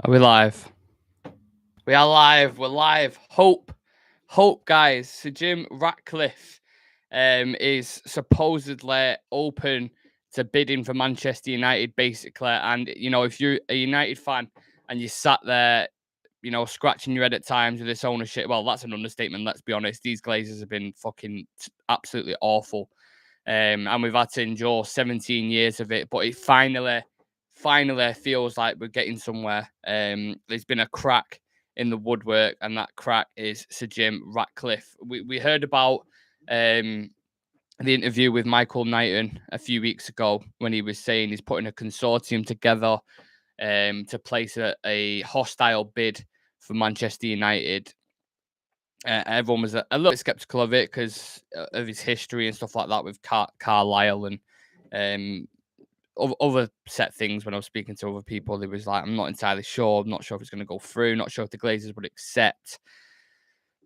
Are we live? We are live. We're live. Hope, guys. So Jim Ratcliffe is supposedly open to bidding for Manchester United, basically. And if you're a United fan and you sat there, scratching your head at times with this ownership, well, that's an understatement. Let's be honest. These Glazers have been fucking absolutely awful, and we've had to endure 17 years of it. But it finally feels like we're getting somewhere. There's been a crack in the woodwork, and that crack is Sir Jim Ratcliffe. We heard about the interview with Michael Knighton a few weeks ago when he was saying he's putting a consortium together to place a hostile bid for Manchester United. Everyone was a little bit skeptical of it because of his history and stuff like that with Carlisle and other set things. When I was speaking to other people, it was like, I'm not entirely sure. I'm not sure if it's going to go through. Not sure if the Glazers would accept.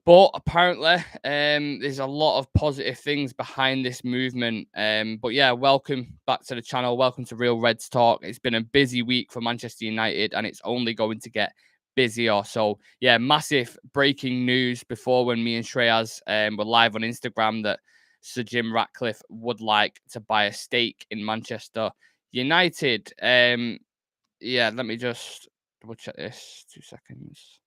But apparently, there's a lot of positive things behind this movement. But yeah, welcome back to the channel. Welcome to Real Reds Talk. It's been a busy week for Manchester United, and it's only going to get busier. So yeah, massive breaking news before when me and Shreyas were live on Instagram that Sir Jim Ratcliffe would like to buy a stake in Manchester United. Yeah, let me just double check this. 2 seconds.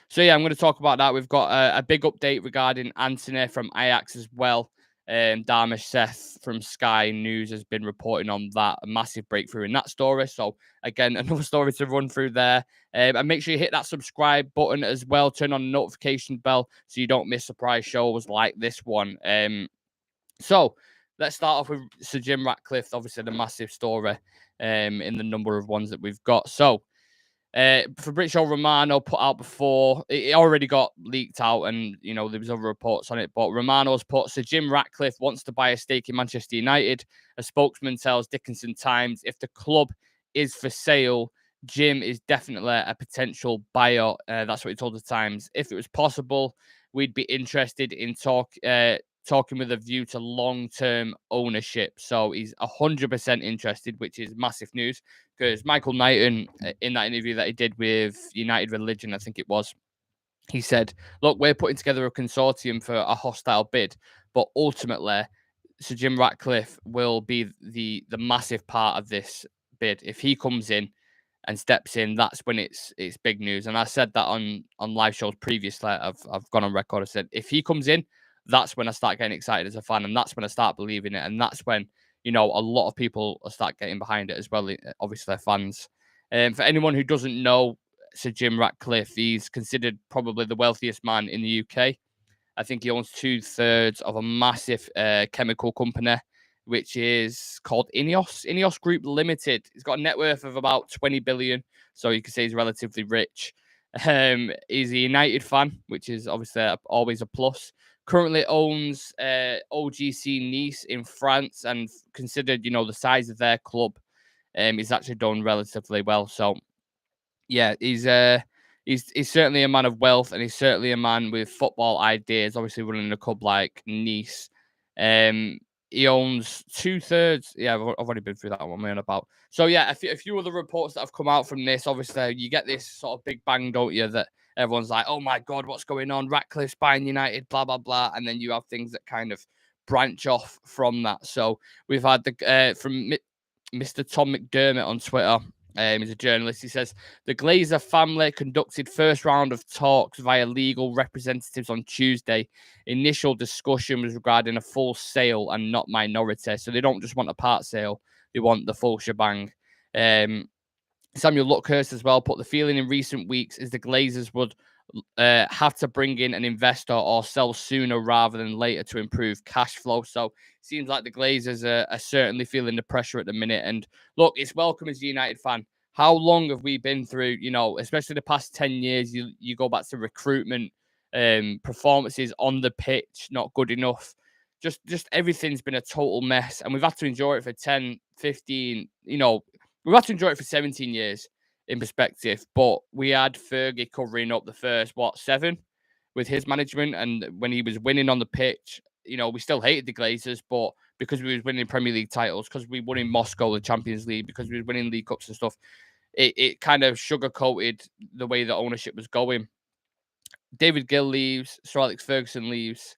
So yeah, I'm going to talk about that. We've got a big update regarding Anthony from Ajax as well. Dharmesh Seth from Sky News has been reporting on that, a massive breakthrough in that story. So again, another story to run through there. And make sure you hit that subscribe button as well. Turn on the notification bell so you don't miss surprise shows like this one. So let's start off with Sir Jim Ratcliffe. Obviously, the massive story in the number of ones that we've got. So Fabrizio Romano put out before, it already got leaked out and, there was other reports on it, but Romano's put, Sir Jim Ratcliffe wants to buy a stake in Manchester United. A spokesman tells Dickinson Times, if the club is for sale, Jim is definitely a potential buyer. That's what he told the Times. If it was possible, we'd be interested in talking with a view to long-term ownership. So he's 100% interested, which is massive news. Because Michael Knighton, in that interview that he did with United Religion, I think it was, he said, look, we're putting together a consortium for a hostile bid, but ultimately, Sir Jim Ratcliffe will be the massive part of this bid. If he comes in and steps in, that's when it's big news. And I said that on live shows previously. I've gone on record. I said, if he comes in, that's when I start getting excited as a fan, and that's when I start believing it, and that's when a lot of people will start getting behind it as well. Obviously, they're fans. For anyone who doesn't know Sir Jim Ratcliffe, he's considered probably the wealthiest man in the UK. I think he owns 2/3 of a massive chemical company, which is called Ineos Group Limited. He's got a net worth of about 20 billion, so you could say he's relatively rich. He's a United fan, which is obviously always a plus. Currently owns OGC Nice in France, and considered, the size of their club, he's actually done relatively well. So, yeah, he's certainly a man of wealth, and he's certainly a man with football ideas. Obviously, running a club like Nice, he owns 2/3. Yeah, I've already been through that one, man. About so yeah, a few other reports that have come out from this. Obviously, you get this sort of big bang, don't you? That everyone's like, "Oh my god, what's going on? Ratcliffe's buying United, blah blah blah," and then you have things that kind of branch off from that. So we've had the from Mr. Tom McDermott on Twitter. He's a journalist. He says the Glazer family conducted first round of talks via legal representatives on Tuesday. Initial discussion was regarding a full sale and not minority. So they don't just want a part sale; they want the full shebang. Samuel Luckhurst as well put the feeling in recent weeks is the Glazers would have to bring in an investor or sell sooner rather than later to improve cash flow. So it seems like the Glazers are certainly feeling the pressure at the minute. And look, it's welcome as a United fan. How long have we been through, especially the past 10 years, you go back to recruitment, performances on the pitch, not good enough. Just everything's been a total mess. And we've had to endure it for 10, 15, we've had to enjoy it for 17 years in perspective, but we had Fergie covering up the first, 7 with his management. And when he was winning on the pitch, we still hated the Glazers, but because we was winning Premier League titles, because we won in Moscow, the Champions League, because we was winning League Cups and stuff, it kind of sugarcoated the way the ownership was going. David Gill leaves, Sir Alex Ferguson leaves,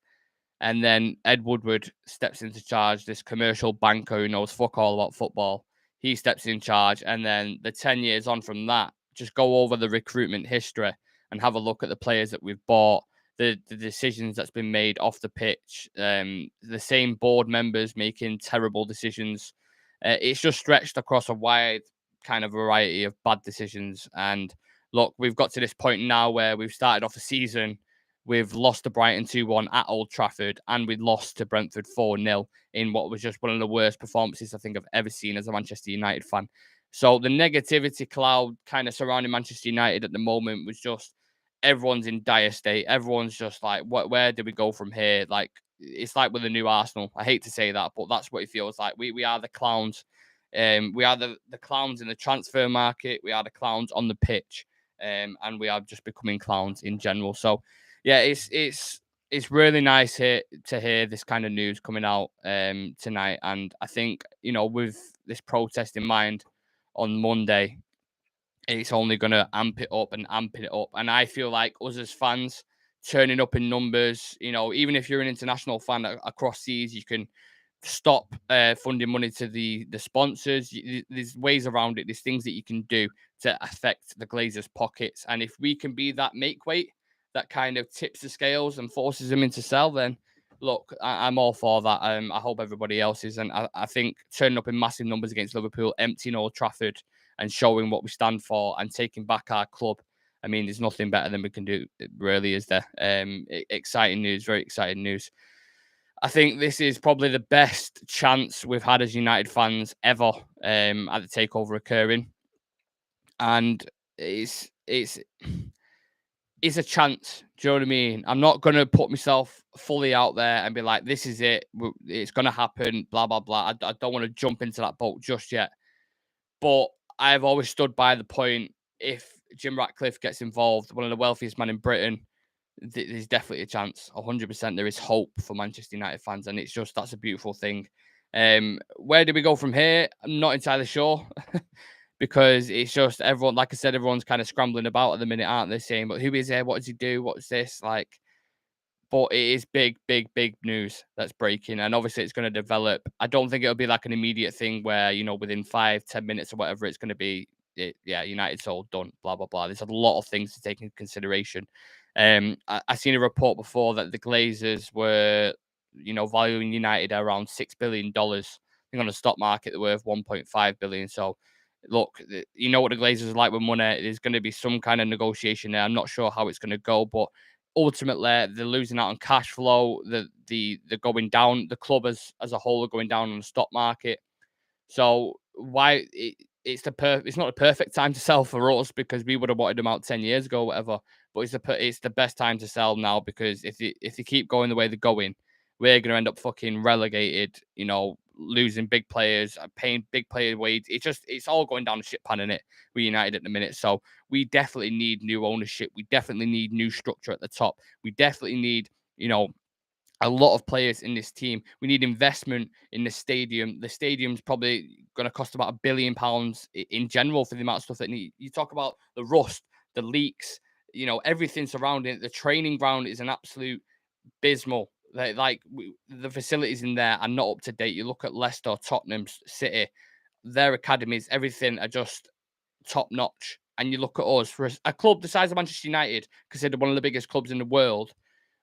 and then Ed Woodward steps into charge, this commercial banker who knows fuck all about football. He steps in charge. And then the 10 years on from that, just go over the recruitment history and have a look at the players that we've bought, the decisions that's been made off the pitch, the same board members making terrible decisions. It's just stretched across a wide kind of variety of bad decisions. And look, we've got to this point now where we've started off a season. We've lost to Brighton 2-1 at Old Trafford, and we lost to Brentford 4-0 in what was just one of the worst performances I think I've ever seen as a Manchester United fan. So the negativity cloud kind of surrounding Manchester United at the moment was just everyone's in dire state. Everyone's just like, where do we go from here? Like, it's like with the new Arsenal. I hate to say that, but that's what it feels like. We are the clowns. We are the clowns in the transfer market. We are the clowns on the pitch. And we are just becoming clowns in general. So yeah, it's really nice to hear this kind of news coming out tonight. And I think, with this protest in mind on Monday, it's only going to amp it up and amping it up. And I feel like us as fans turning up in numbers, even if you're an international fan across seas, you can stop funding money to the sponsors. There's ways around it. There's things that you can do to affect the Glazers' pockets. And if we can be that make weight that kind of tips the scales and forces them into sell, then look, I'm all for that. I hope everybody else is. And I think turning up in massive numbers against Liverpool, emptying Old Trafford and showing what we stand for and taking back our club, I mean, there's nothing better than we can do. It really is there. Exciting news, very exciting news. I think this is probably the best chance we've had as United fans ever at the takeover occurring. And it's a chance. Do you know what I mean? I'm not going to put myself fully out there and be like, this is it. It's going to happen, blah, blah, blah. I don't want to jump into that boat just yet. But I've always stood by the point, if Jim Ratcliffe gets involved, one of the wealthiest men in Britain, there's definitely a chance. 100% there is hope for Manchester United fans. And it's just, that's a beautiful thing. Where do we go from here? I'm not entirely sure. Because it's just everyone, like I said, everyone's kind of scrambling about at the minute, aren't they? Saying, but who is there? What does he do? What's this? Like, but it is big, big, big news that's breaking. And obviously it's going to develop. I don't think it'll be like an immediate thing where, within 5-10 minutes or whatever, it's going to be, United's all done, blah, blah, blah. There's a lot of things to take into consideration. I seen a report before that the Glazers were, valuing United at around $6 billion. I think on the stock market, they're worth 1.5 billion. So, look, you know what the Glazers are like with money. There's going to be some kind of negotiation there. I'm not sure how it's going to go, but ultimately they're losing out on cash flow. They're going down. The club as a whole are going down on the stock market. So why it's not the perfect time to sell for us, because we would have wanted them out 10 years ago, or whatever. But it's the best time to sell now, because if they keep going the way they're going, we're going to end up fucking relegated, losing big players, paying big player wage. It's all going down the shit pan in it. We're United at the minute. So we definitely need new ownership. We definitely need new structure at the top. We definitely need, a lot of players in this team. We need investment in the stadium. The stadium's probably going to cost about £1 billion in general for the amount of stuff that you talk about the rust, the leaks, everything surrounding it. The training ground is an absolute abysmal. The facilities in there are not up to date. You look at Leicester, Tottenham, City, their academies, everything are just top notch. And you look at us, for a club the size of Manchester United, considered one of the biggest clubs in the world,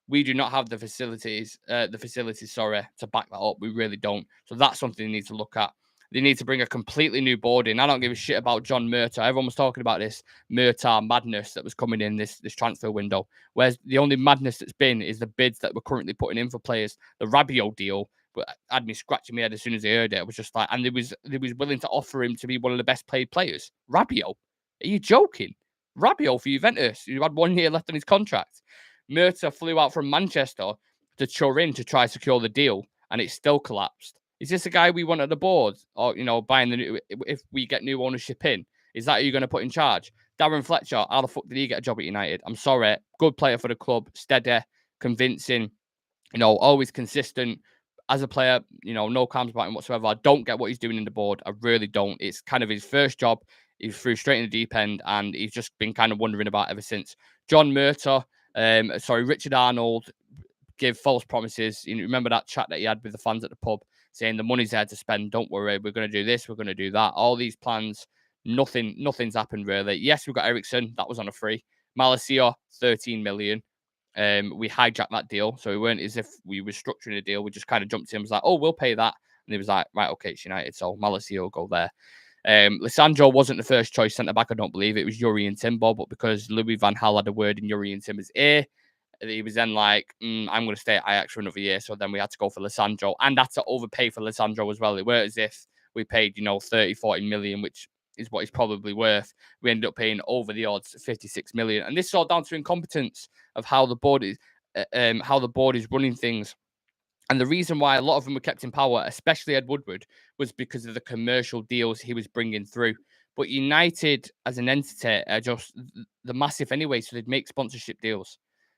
we do not have the facilities, to back that up. We really don't. So that's something they need to look at. They need to bring a completely new board in. I don't give a shit about John Murtaugh. Everyone was talking about this Murtaugh madness that was coming in this transfer window. Whereas the only madness that's been is the bids that we're currently putting in for players. The Rabiot deal had me scratching my head as soon as I heard it. It was just like, and they was willing to offer him to be one of the best paid players. Rabiot? Are you joking? Rabiot for Juventus, who had 1 year left on his contract. Murtaugh flew out from Manchester to Turin to try to secure the deal, and it still collapsed. Is this a guy we want at the board? Or, buying if we get new ownership in, is that who you're going to put in charge? Darren Fletcher, how the fuck did he get a job at United? I'm sorry. Good player for the club, steady, convincing, always consistent. As a player, no qualms about him whatsoever. I don't get what he's doing in the board. I really don't. It's kind of his first job. he threw straight in the deep end, and he's just been kind of wondering about ever since. John Murtaugh, Richard Arnold give false promises. You remember that chat that he had with the fans at the pub saying the money's there to spend. Don't worry, we're going to do this, we're going to do that. All these plans, nothing's happened really. Yes, we got Ericsson, that was on a free. Malacia, 13 million. We hijacked that deal, so it weren't as if we were structuring a deal. We just kind of jumped in and was like, oh, we'll pay that. And he was like, right, okay, it's United, so Malacia will go there. Lissandro wasn't the first choice centre back, I don't believe. It was Yuri and Timbo, but because Louis van Gaal had a word in Yuri and Timber's ear, he was then like, I'm going to stay at Ajax for another year. So then we had to go for Lissandro and had to overpay for Lissandro as well. It weren't as if we paid, 30, 40 million, which is what he's probably worth. We ended up paying over the odds 56 million. And this is all down to incompetence of how the board is running things. And the reason why a lot of them were kept in power, especially Ed Woodward, was because of the commercial deals he was bringing through. But United as an entity are just the massive anyway, so they'd make sponsorship deals.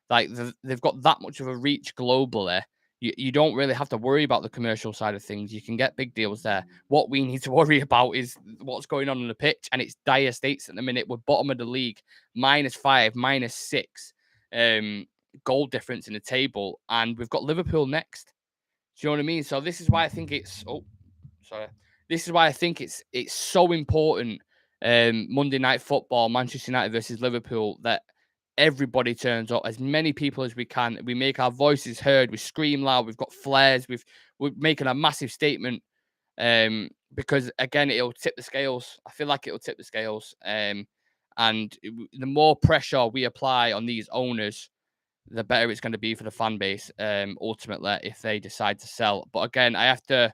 Like they've got that much of a reach globally. You don't really have to worry about the commercial side of things. You can get big deals there. What we need to worry about is what's going on the pitch, and it's dire states at the minute. We're bottom of the league, -5, -6 goal difference in the table, and we've got Liverpool next. Do you know what I mean? So this is why I think it's This is why I think it's so important. Monday Night Football, Manchester United versus Liverpool, that everybody turns up, as many people as we can. We make our voices heard. We scream loud. We've got flares. We're making a massive statement. Because again, it'll tip the scales. I feel like it'll tip the scales. And the more pressure we apply on these owners, the better it's going to be for the fan base, ultimately, if they decide to sell. But again, I have to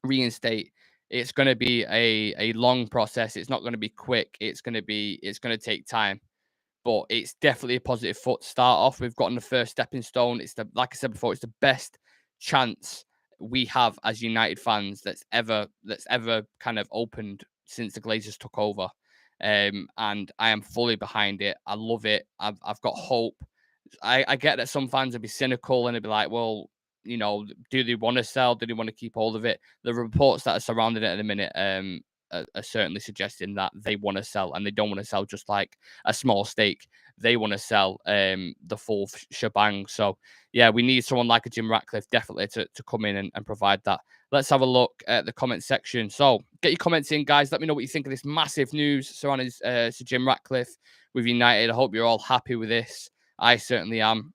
reinstate, it's going to be a long process. It's not going to be quick. It's going to take time. But it's definitely a positive foot to start off. We've gotten the first stepping stone. Like I said before, it's the best chance we have as United fans that's ever kind of opened since the Glazers took over. And I am fully behind it. I love it. I've got hope. I get that some fans would be cynical and they'd be like, well, do they want to sell? Do they want to keep hold of it? The reports that are surrounding it at the minute are certainly suggesting that they want to sell, and they don't want to sell just like a small stake. They want to sell the full shebang. So, yeah, we need someone like a Jim Ratcliffe definitely to come in and provide that. Let's have a look at the comment section. So, get your comments in, guys. Let me know what you think of this massive news surrounding Sir Jim Ratcliffe with United. I hope you're all happy with this. I certainly am.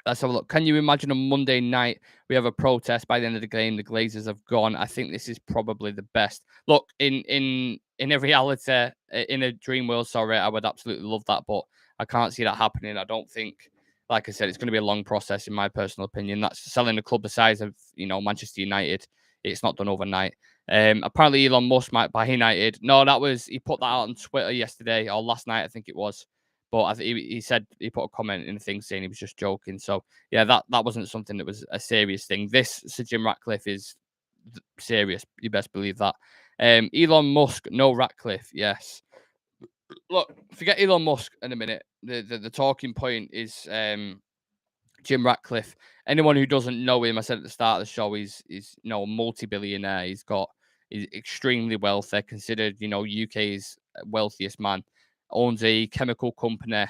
Let's have a look. Can you imagine on Monday night we have a protest by the end of the game? The Glazers have gone. I think this is probably the best. Look, in a reality, in a dream world, sorry, I would absolutely love that, but I can't see that happening. I don't think, like I said, it's going to be a long process, in my personal opinion. That's selling a club the size of Manchester United. It's not done overnight. Apparently, Elon Musk might buy United. No, he put that out on Twitter yesterday or last night, I think it was. But I think he said, he put a comment in the thing saying he was just joking. So yeah, that wasn't something that was a serious thing. This Sir Jim Ratcliffe is serious. You best believe that. Elon Musk, no Ratcliffe. Yes. Look, forget Elon Musk in a minute. The talking point is Jim Ratcliffe. Anyone who doesn't know him, I said at the start of the show, he's a multi-billionaire. He's extremely wealthy, considered UK's wealthiest man. Owns a chemical company,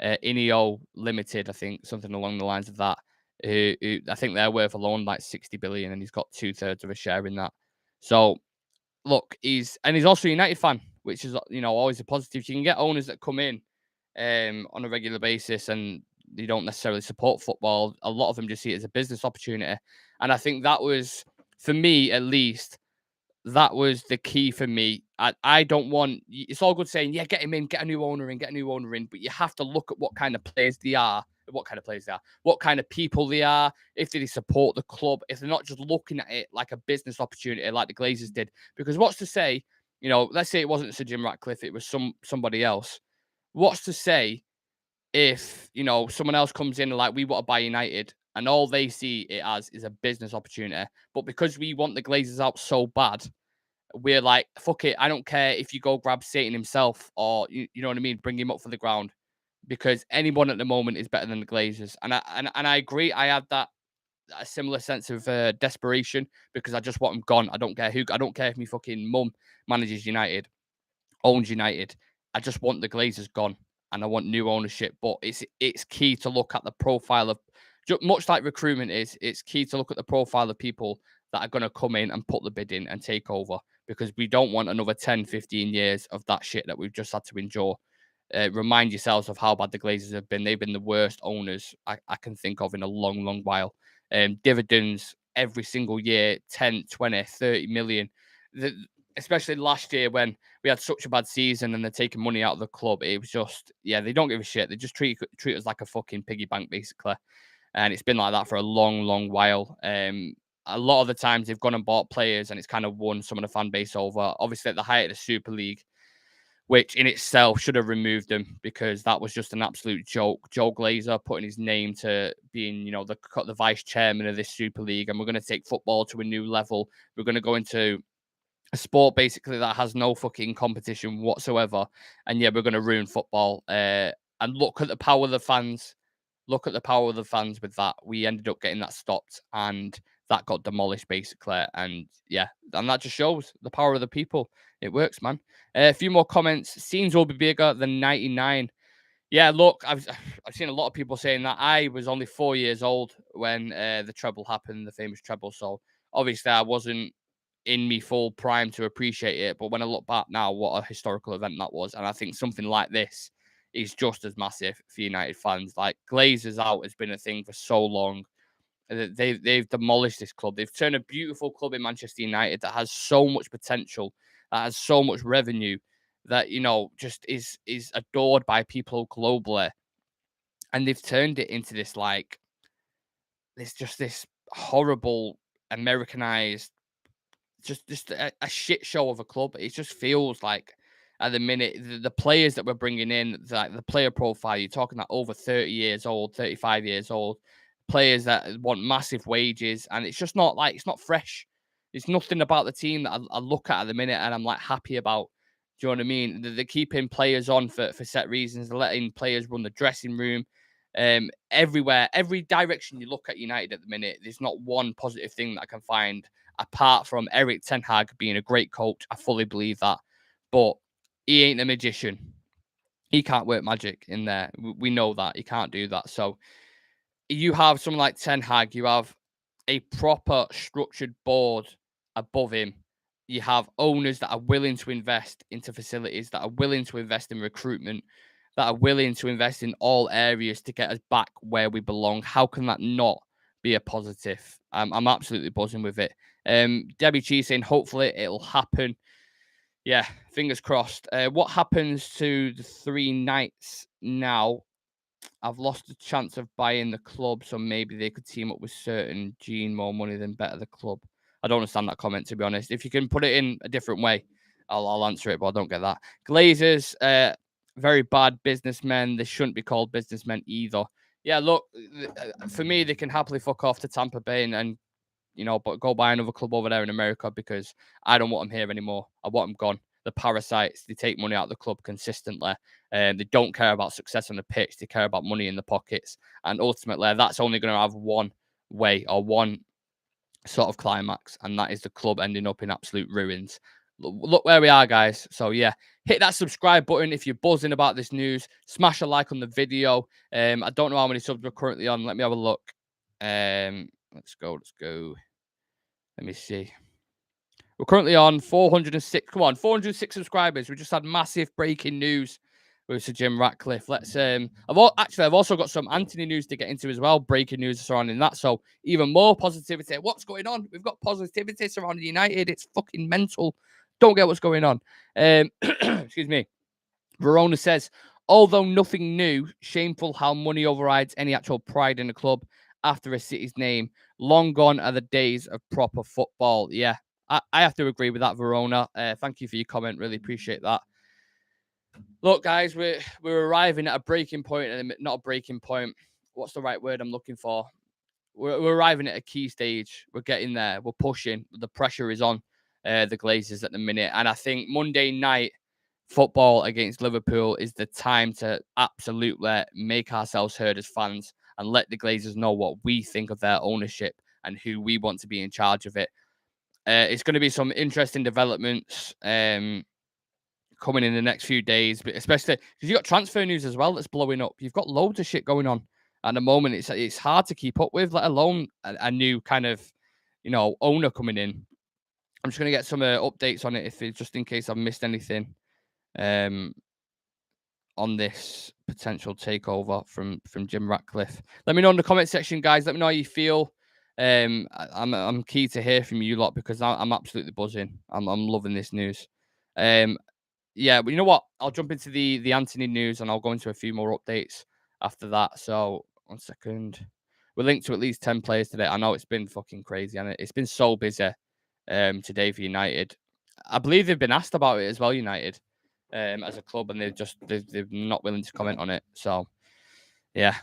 Ineo Limited, I think, something along the lines of that. I think they're worth alone like 60 billion, and he's got 2/3 of a share in that. So look, he's also a United fan, which is always a positive. You can get owners that come in on a regular basis and they don't necessarily support football. A lot of them just see it as a business opportunity, and I think that was, for me at least, that was the key for me. I don't want, it's all good saying, yeah, get him in, get a new owner in, but you have to look at what kind of players they are, what kind of people they are, if they support the club, if they're not just looking at it like a business opportunity like the Glazers did. Because what's to say, let's say it wasn't Sir Jim Ratcliffe, it was somebody else. What's to say if, someone else comes in and like, we want to buy United, and all they see it as is a business opportunity. But because we want the Glazers out so bad, we're like, fuck it. I don't care if you go grab Satan himself, or you know what I mean, bring him up for the ground, because anyone at the moment is better than the Glazers. And I agree. I have a similar sense of desperation, because I just want him gone. I don't care if my fucking mum manages United. owns United. I just want the Glazers gone, and I want new ownership. But it's key to look at the profile of, much like recruitment is. It's key to look at the profile of people that are going to come in and put the bid in and take over, because we don't want another 10, 15 years of that shit that we've just had to endure. Remind yourselves of how bad the Glazers have been. They've been the worst owners I can think of in a long, long while. Dividends every single year, 10, 20, 30 million. Especially last year when we had such a bad season and they're taking money out of the club. It was just, yeah, they don't give a shit. They just treat us like a fucking piggy bank, basically. And it's been like that for a long, long while. A lot of the times they've gone and bought players and it's kind of won some of the fan base over. Obviously, at the height of the Super League, which in itself should have removed him, because that was just an absolute joke. Joe Glazer putting his name to being, the vice chairman of this Super League, and we're going to take football to a new level. We're going to go into a sport basically that has no fucking competition whatsoever, and yeah, we're going to ruin football. And look at the power of the fans. Look at the power of the fans with that. We ended up getting that stopped, and that got demolished basically. And yeah, and that just shows the power of the people. It works, man. A few more comments. Scenes will be bigger than 99. Yeah, look, I've seen a lot of people saying that. I was only 4 years old when the treble happened, the famous treble. So obviously I wasn't in me full prime to appreciate it. But when I look back now, what a historical event that was. And I think something like this is just as massive for United fans. Like, Glazers out has been a thing for so long. They've demolished this club. They've turned a beautiful club in Manchester United that has so much potential, that has so much revenue, that just is adored by people globally, and they've turned it into this this horrible Americanized, just a shit show of a club. It just feels like at the minute the players that we're bringing in, like the player profile, you're talking that over 30 years old, 35 years old players that want massive wages, and it's just not it's not fresh. There's nothing about the team that I look at the minute and I'm like happy about. Do you know what I mean? They're keeping players on for set reasons. They're letting players run the dressing room. Everywhere, every direction you look at United at the minute, there's not one positive thing that I can find, apart from Eric Ten Hag being a great coach. I fully believe that. But he ain't a magician. He can't work magic in there. We know that. He can't do that. So you have someone like Ten Hag, you have a proper structured board above him. You have owners that are willing to invest into facilities, that are willing to invest in recruitment, that are willing to invest in all areas to get us back where we belong. How can that not be a positive? I'm absolutely buzzing with it. Debbie Cheese saying, hopefully it'll happen. Yeah, fingers crossed. What happens to the three Knights now? I've lost the chance of buying the club, so maybe they could team up with certain Gene, more money than better the club. I don't understand that comment, to be honest. If you can put it in a different way, I'll answer it, but I don't get that. Glazers, very bad businessmen. They shouldn't be called businessmen either. Yeah, look, for me, they can happily fuck off to Tampa Bay and but go buy another club over there in America, because I don't want them here anymore. I want them gone. The parasites, they take money out of the club consistently. They don't care about success on the pitch. They care about money in the pockets. And ultimately, that's only going to have one way, or one sort of climax, and that is the club ending up in absolute ruins. Look where we are, guys. So yeah, hit that subscribe button if you're buzzing about this news. Smash a like on the video. I don't know how many subs we're currently on. Let me have a look. Let's go. Let me see. We're currently on 406. Come on, 406 subscribers. We just had massive breaking news with Sir Jim Ratcliffe. I've also got some Anthony news to get into as well. Breaking news surrounding that. So even more positivity. What's going on? We've got positivity surrounding United. It's fucking mental. Don't get what's going on. Excuse me. Verona says, although nothing new, shameful how money overrides any actual pride in the club after a city's name. Long gone are the days of proper football. Yeah, I have to agree with that, Verona. Thank you for your comment. Really appreciate that. Look, guys, we're arriving at a breaking point, and not a breaking point. What's the right word I'm looking for? We're arriving at a key stage. We're getting there. We're pushing. The pressure is on the Glazers at the minute. And I think Monday night football against Liverpool is the time to absolutely make ourselves heard as fans and let the Glazers know what we think of their ownership and who we want to be in charge of it. It's going to be some interesting developments coming in the next few days, but especially because you've got transfer news as well that's blowing up. You've got loads of shit going on at the moment. It's hard to keep up with, let alone a new kind of, owner coming in. I'm just going to get some updates on it just in case I've missed anything um, on this potential takeover from Jim Ratcliffe. Let me know in the comment section, guys. Let me know how you feel. I'm keen to hear from you lot because I'm absolutely buzzing. I'm loving this news. Yeah, but you know what? I'll jump into the Anthony news and I'll go into a few more updates after that. So 1 second. We're linked to at least 10 players today. I know it's been fucking crazy, and it's been so busy today for United. I believe they've been asked about it as well, United, as a club, and they've not willing to comment on it. So yeah,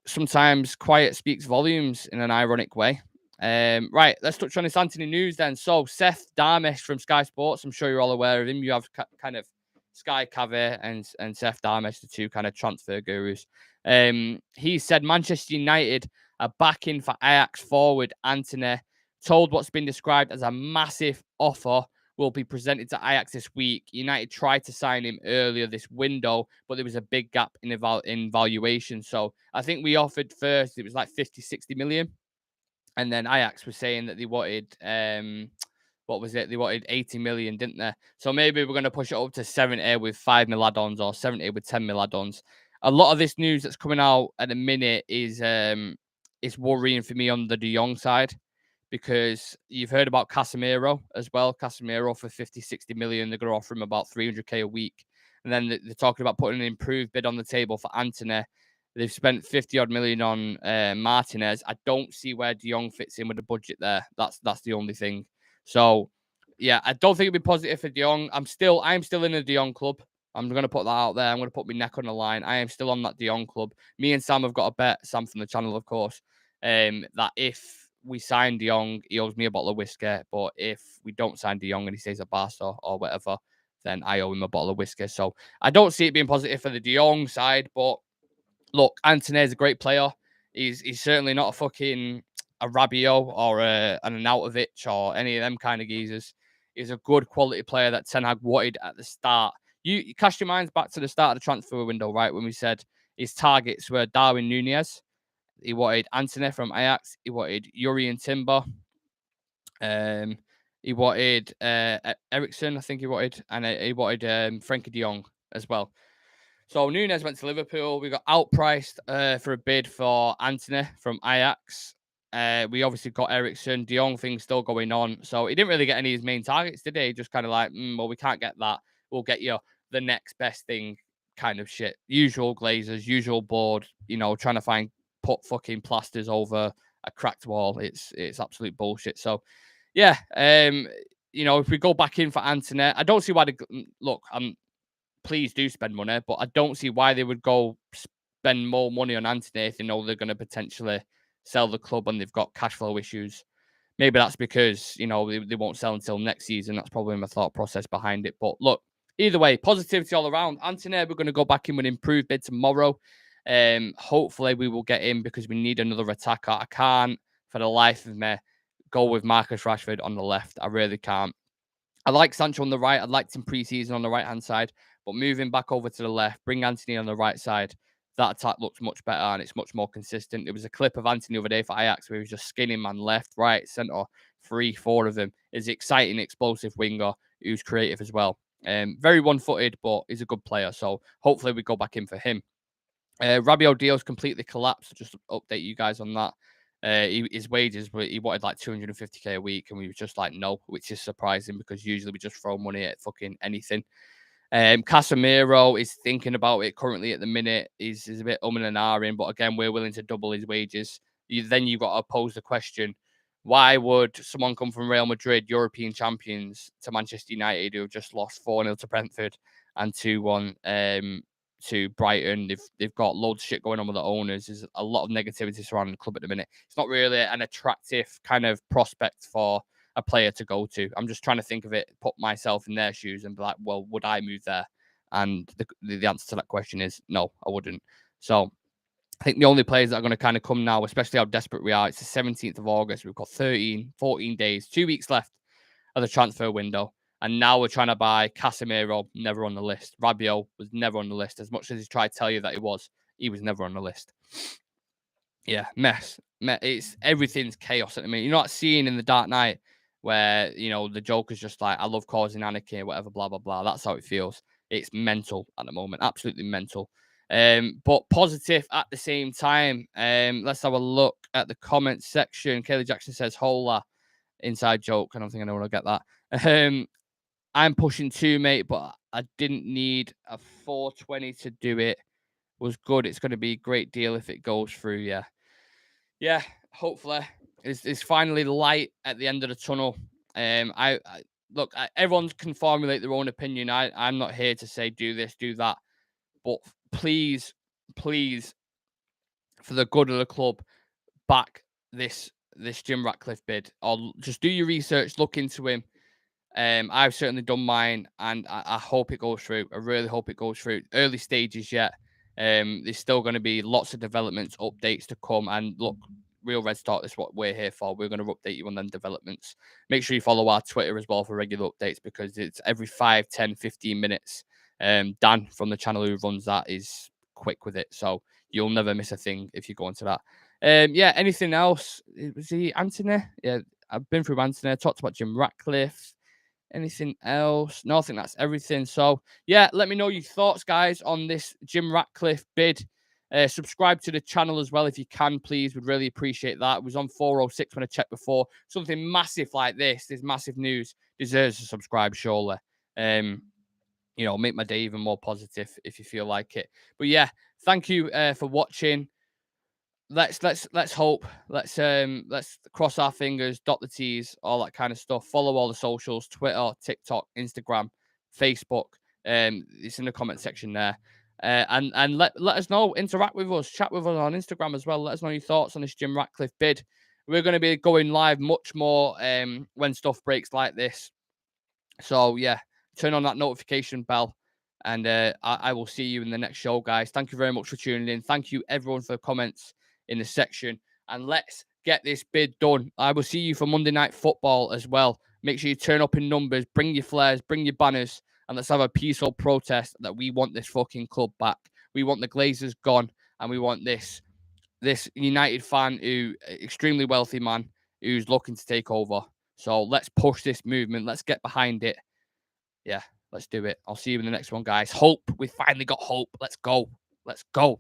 sometimes quiet speaks volumes in an ironic way. Right, let's touch on this Anthony news then. So Seth Darmesh from Sky Sports, I'm sure you're all aware of him. You have kind of Sky Cavier and Seth Darmesh, the two kind of transfer gurus. He said Manchester United are backing for Ajax forward Anthony, told what's been described as a massive offer will be presented to Ajax this week. United tried to sign him earlier this window, but there was a big gap in valuation. So I think we offered first, it was like 50, 60 million. And then Ajax was saying that they wanted, what was it? They wanted 80 million, didn't they? So maybe we're going to push it up to 70 with 5 mil add-ons or 70 with 10 mil add-ons. A lot of this news that's coming out at the minute is worrying for me on the De Jong side, because you've heard about Casemiro as well. Casemiro for 50, 60 million. They're going to offer him about 300k a week. And then they're talking about putting an improved bid on the table for Anthony. They've spent 50 odd million on Martinez. I don't see where De Jong fits in with the budget there. That's the only thing. So yeah, I don't think it'd be positive for De Jong. I'm still in a De Jong club. I'm going to put that out there. I'm going to put my neck on the line. I am still on that De Jong club. Me and Sam have got a bet, Sam from the channel, of course, that if we sign De Jong, he owes me a bottle of whiskey. But if we don't sign De Jong and he stays at Barca or whatever, then I owe him a bottle of whiskey. So I don't see it being positive for the De Jong side. But look, Anthony is a great player. He's certainly not a Rabiot or an Arnautovic or any of them kind of geezers. He's a good quality player that Ten Hag wanted at the start. You cast your minds back to the start of the transfer window, right? When we said his targets were Darwin Nunez. He wanted Anthony from Ajax. He wanted Urian Timber. He wanted Ericsson, I think he wanted. And he wanted Frenkie de Jong as well. So Nunez went to Liverpool. We got outpriced for a bid for Anthony from Ajax. We obviously got Ericsson. De Jong thing's still going on. So he didn't really get any of his main targets, did he? Just kind of like, well, we can't get that. We'll get you the next best thing kind of shit. Usual Glazers, usual board, trying to put fucking plasters over a cracked wall. It's absolute bullshit. So, yeah, if we go back in for Anthony, I don't see why please do spend money, but I don't see why they would go spend more money on Anthony if they know they're going to potentially sell the club and they've got cash flow issues. Maybe that's because, they won't sell until next season. That's probably my thought process behind it. But look, either way, positivity all around. Anthony, we're going to go back in with an improved bid tomorrow. Hopefully we will get in because we need another attacker. I can't, for the life of me, go with Marcus Rashford on the left. I really can't. I like Sancho on the right. I liked him pre-season on the right-hand side. But moving back over to the left, bring Anthony on the right side, that attack looks much better and it's much more consistent. There was a clip of Anthony the other day for Ajax where he was just skinning man left, right, centre, 3-4 of them. Is exciting, explosive winger who's creative as well. Very one-footed, but he's a good player. So hopefully we go back in for him. Rabiot deal's completely collapsed. Just to update you guys on that. His wages, he wanted like 250k a week, and we were just like, no, which is surprising because usually we just throw money at fucking anything. Casemiro is thinking about it currently at the minute. He's a bit and ahhing, but again, we're willing to double his wages. Then you've got to pose the question, why would someone come from Real Madrid, European champions, to Manchester United, who have just lost 4-0 to Brentford and 2-1 to Brighton? They've got loads of shit going on with the owners. There's a lot of negativity surrounding the club at the minute. It's not really an attractive kind of prospect for a player to go to. I'm just trying to think of it, put myself in their shoes and be like, well, would I move there? And the answer to that question is no, I wouldn't. So I think the only players that are going to kind of come now, especially how desperate we are, it's the 17th of August. We've got 14 days, 2 weeks left of the transfer window. And now we're trying to buy Casemiro, never on the list. Rabiot was never on the list. As much as he tried to tell you that he was never on the list. Yeah, mess. It's everything's chaos at the minute. You're not seeing in the Dark Knight where the Joker's just like, I love causing anarchy, whatever, blah blah blah. That's how it feels. It's mental at the moment, absolutely mental. But positive at the same time. Let's have a look at the comments section. Kaylee Jackson says, "Hola, inside joke." I don't think anyone will get that. I'm pushing 2, mate, but I didn't need a 420 to do it. Was good. It's going to be a great deal if it goes through. Yeah. Hopefully, it's finally light at the end of the tunnel. Look, everyone can formulate their own opinion. I'm not here to say do this, do that, but please, for the good of the club, back this Jim Ratcliffe bid, or just do your research, look into him. I've certainly done mine, and I hope it goes through. I really hope it goes through. Early stages yet. There's still going to be lots of developments, updates to come. And look, Real Red Start is what we're here for. We're going to update you on them developments. Make sure you follow our Twitter as well for regular updates, because it's every 5, 10, 15 minutes. Dan from the channel who runs that is quick with it. So you'll never miss a thing if you go into that. Anything else? Was he Anthony? Yeah, I've been through Anthony. I talked about Jim Ratcliffe. Anything else? No, I think that's everything. So, yeah, let me know your thoughts, guys, on this Jim Ratcliffe bid. Subscribe to the channel as well if you can, please. Would really appreciate that. It was on 406 when I checked before. Something massive like this massive news, deserves a subscribe, surely. Make my day even more positive if you feel like it. But yeah, thank you for watching. Let's hope. Let's cross our fingers, dot the T's, all that kind of stuff. Follow all the socials: Twitter, TikTok, Instagram, Facebook. It's in the comment section there. And let us know, interact with us, chat with us on Instagram as well. Let us know your thoughts on this Jim Ratcliffe bid. We're going to be going live much more when stuff breaks like this. So yeah, turn on that notification bell. And I will see you in the next show, guys. Thank you very much for tuning in. Thank you, everyone, for the comments in the section. And let's get this bid done. I will see you for Monday Night Football as well. Make sure you turn up in numbers, bring your flares, bring your banners, and let's have a peaceful protest that we want this fucking club back. We want the Glazers gone, and we want this United fan, extremely wealthy man, who's looking to take over. So let's push this movement. Let's get behind it. Yeah. Let's do it. I'll see you in the next one, guys. Hope. We finally got hope. Let's go. Let's go.